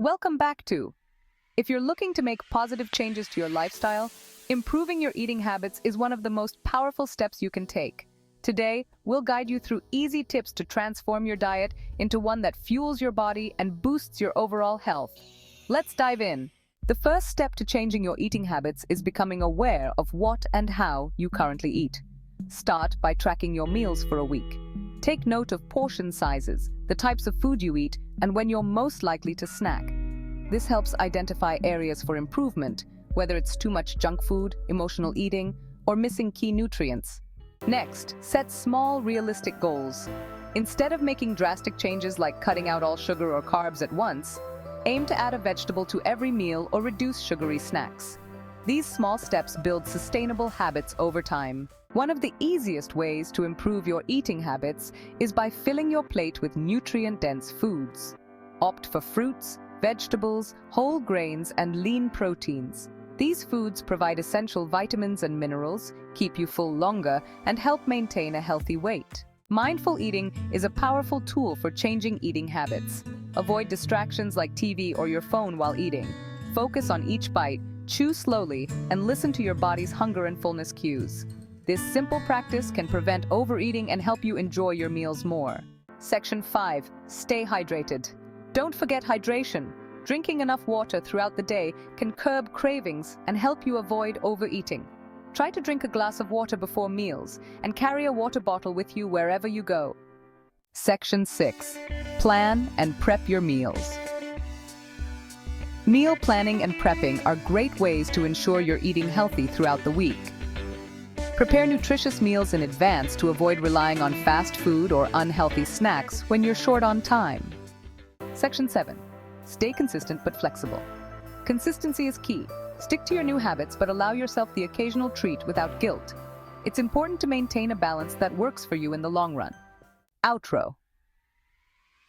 Welcome back to. If you're looking to make positive changes to your lifestyle, improving your eating habits is one of the most powerful steps you can take. Today, we'll guide you through easy tips to transform your diet into one that fuels your body and boosts your overall health. Let's dive in. The first step to changing your eating habits is becoming aware of what and how you currently eat. Start by tracking your meals for a week. Take note of portion sizes, the types of food you eat, and when you're most likely to snack. This helps identify areas for improvement, whether it's too much junk food, emotional eating, or missing key nutrients. Next, set small, realistic goals. Instead of making drastic changes like cutting out all sugar or carbs at once, aim to add a vegetable to every meal or reduce sugary snacks. These small steps build sustainable habits over time. One of the easiest ways to improve your eating habits is by filling your plate with nutrient-dense foods. Opt for fruits, vegetables, whole grains, and lean proteins. These foods provide essential vitamins and minerals, keep you full longer, and help maintain a healthy weight. Mindful eating is a powerful tool for changing eating habits. Avoid distractions like TV or your phone while eating. Focus on each bite, chew slowly, and listen to your body's hunger and fullness cues. This simple practice can prevent overeating and help you enjoy your meals more. Section 5. Stay hydrated. Don't forget hydration. Drinking enough water throughout the day can curb cravings and help you avoid overeating. Try to drink a glass of water before meals and carry a water bottle with you wherever you go. Section 6. Plan and prep your meals. Meal planning and prepping are great ways to ensure you're eating healthy throughout the week. Prepare nutritious meals in advance to avoid relying on fast food or unhealthy snacks when you're short on time. Section 7. Stay consistent but flexible. Consistency is key. Stick to your new habits but allow yourself the occasional treat without guilt. It's important to maintain a balance that works for you in the long run. Outro.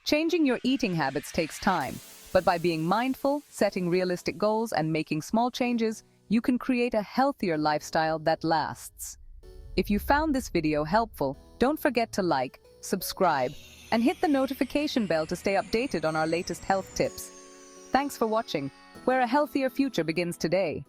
Changing your eating habits takes time, but by being mindful, setting realistic goals, and making small changes, you can create a healthier lifestyle that lasts. If you found this video helpful, don't forget to like, subscribe, and hit the notification bell to stay updated on our latest health tips. Thanks for watching, where a healthier future begins today.